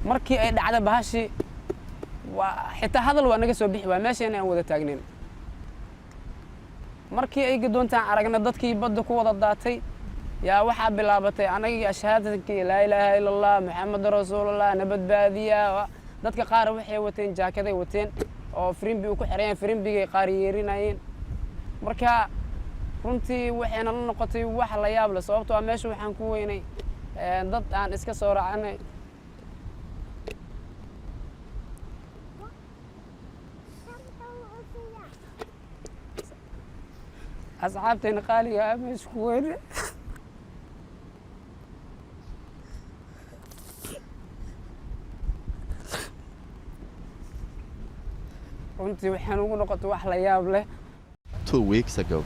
markii ay dhacda bahashi xitaa hadal waa naga soo bixi waa meesheen aan wada taagnin markii ay doontaan aragna dadkii badda ku wada daatay yaa waxa bilaabatay anaga ashhaadadkii laa ilaaha illa allah muhammad rasuulullah nabadbaadiya dadka qaar waxay wateen jaakaday wateen oo frimbi ku xireen frimbigay qaar yeerinayeen marka runtii waxayna la noqotay wax la yaab leh sababtoo ah meesha waxaan ku weynay dad aan iska soo raacnay asxaabteena qaaliga ah meesha ku weynay runtii waxaan ugu noqotay wax la yaab leh 2 weeks ago,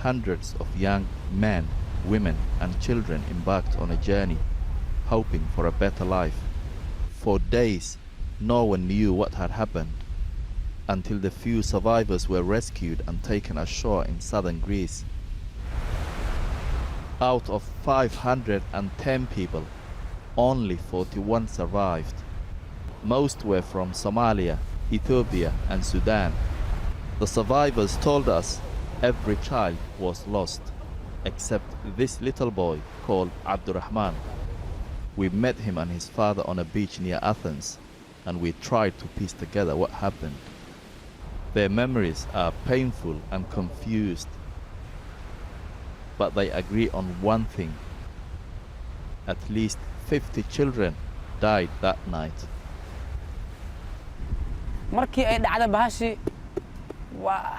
hundreds of young men, women and children embarked on a journey, hoping for a better life. For days, no one knew what had happened, until the few survivors were rescued and taken ashore in southern Greece. Out of 510 people, only 41 survived. Most were from Somalia, Ethiopia and Sudan. The survivors told us every child was lost, except this little boy called Abdurrahman. We met him and his father on a beach near Athens, and we tried to piece together what happened. Their memories are painful and confused, but they agree on one thing. At least 50 children died that night. markii ay dhacda bahashi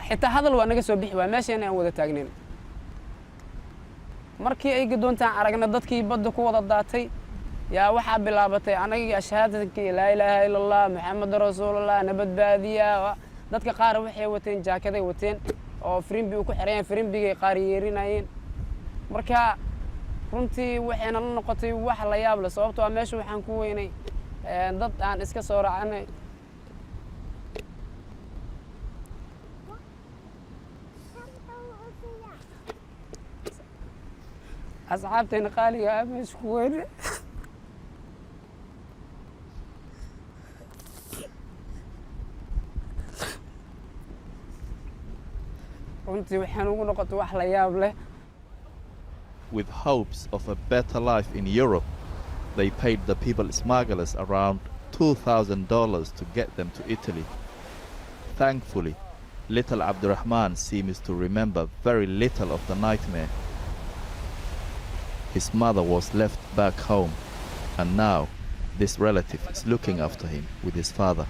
xitaa hadal waa naga soo bixi waa meesheen aan wada taagnin markii ay doontaan aragna dadkii badda ku wada daatay yaa waxa bilaabatay anaga ashhaadadkii laa ilaaha illa allah muhammad rasuulullah nabadbaadiya dadka qaar waxay wateen jaakaday wateen oo frimbi ku xireen frimbigay qaar yeerinayeen marka runtii waxayna la noqotay wax la yaab leh sababtoo ah meesha waxaan ku weynay dad aan iska soo raacnay asxaabteena qaaliga ah meesha ku weynay runtii waxaan ugu noqotay wax la yaab leh With hopes of a better life in Europe, they paid the people smugglers around $2,000 to get them to Italy. Thankfully, little Abdurrahman seems to remember very little of the nightmare. His mother was left back home, and now this relative is looking after him with his father.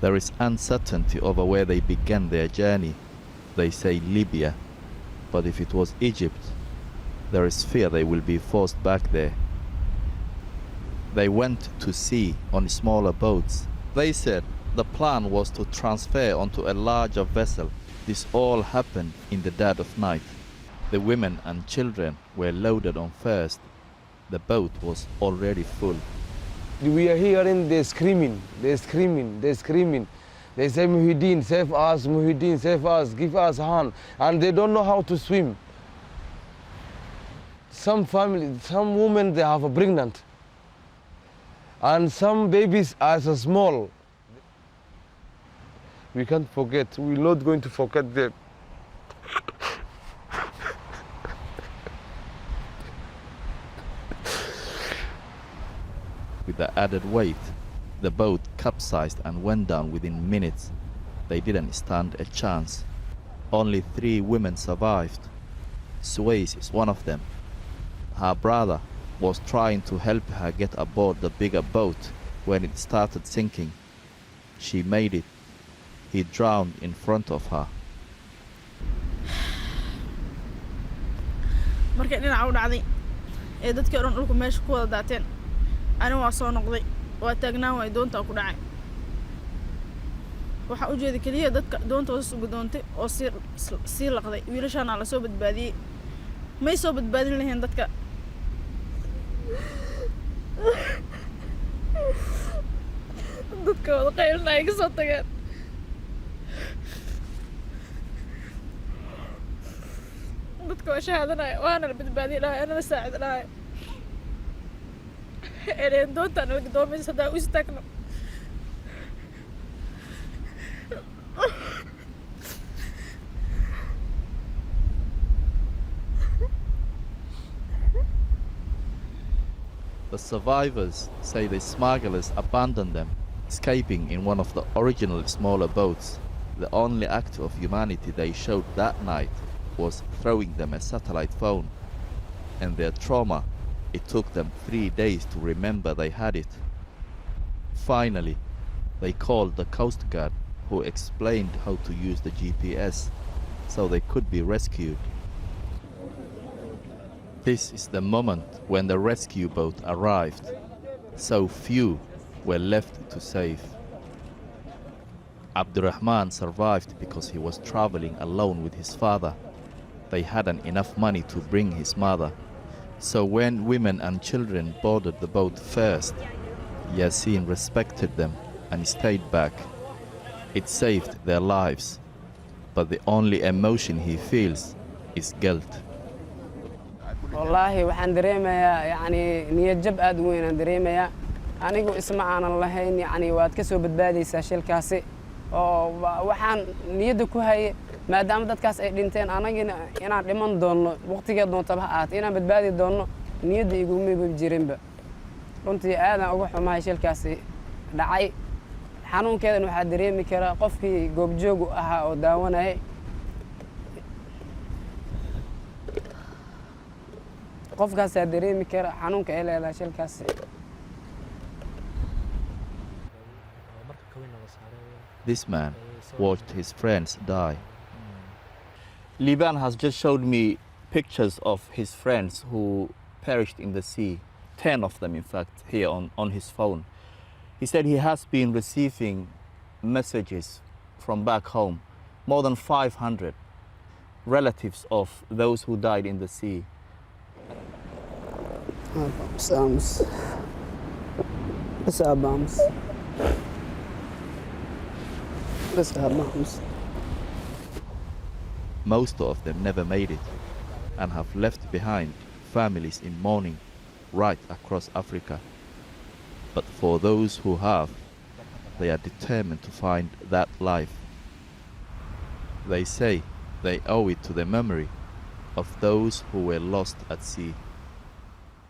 There is uncertainty over where they began their journey. They say Libya, but if it was Egypt, there is fear they will be forced back there. They went to sea on smaller boats. They said the plan was to transfer onto a larger vessel. This all happened in the dead of night. The women and children were loaded on first. The boat was already full. We are hearing they're screaming, they're screaming, they're screaming. They say, Muhyiddin, save us, Muhyiddin, save us, give us a hand. And they don't know how to swim. Some family, some women, they have a pregnant. And some babies are so small. We can't forget, we're not going to forget them. With the added weight, the boat capsized and went down within minutes. They didn't stand a chance. Only 3 women survived. Suez is one of them. Her brother was trying to help her get aboard the bigger boat when it started sinking. She made it. He drowned in front of her. markay dhinaca u dhacday ee dadkii oran dhulku meesha ku wada daateen anigu waa soo noqday waa taagnaan way doonta ku dhacay waxa u jeeday kaliya dadka doonta hoos ugu doontay oo si laqday wiilashaana la soo badbaadiyay may soo badbaadin lahayn dadka dadka wada qaylna ay ka soo tageen dadka waa shahaadanaya waana la badbaadiye dhahay ana la saacid dhahay ereen doontaan la gadoomaysa haddaa u istaagno The survivors say the smugglers abandoned them, escaping in one of the original smaller boats. The only act of humanity they showed that night was throwing them a satellite phone. And their trauma, it took them 3 days to remember they had it. Finally, they called the Coast Guard, who explained how to use the GPS so they could be rescued. This is the moment when the rescue boat arrived. So few were left to save. Abdurrahman survived because he was traveling alone with his father. They hadn't enough money to bring his mother. So when women and children boarded the boat first, Yasin respected them and stayed back. It saved their lives, but the only emotion he feels is guilt. wallaahi waxaan dareemayaa yani niyad jab aad u weyn aan dareemayaa anigu isma aanan lahayn yani waad ka soo badbaadaysaa shilkaasi oo waxaan niyadda ku hayay maadaama dadkaas ay dhinteen anagina inaan dhiman doono waqtigeed doontaba ha ahaatee inaan badbaadi doono niyadda iguma jirinba runtii aadaan uga xumahay shilkaasi dhacay xanuunkeedan waxaa dareemi karaa qofkii goobjoogu ahaa oo daawanayay qofkaas aad dareemi kara xanuunka ay leedahay shilkaasi This man watched his friends die. Liban has just showed me pictures of his friends who perished in the sea. 10 of them, in fact, here on his phone. He said he has been receiving messages from back home, more than 500 relatives of those who died in the sea. Sams. Sabams. Most of them never made it and have left behind families in mourning right across Africa. But for those who have, they are determined to find that life. They say they owe it to the memory of those who were lost at sea.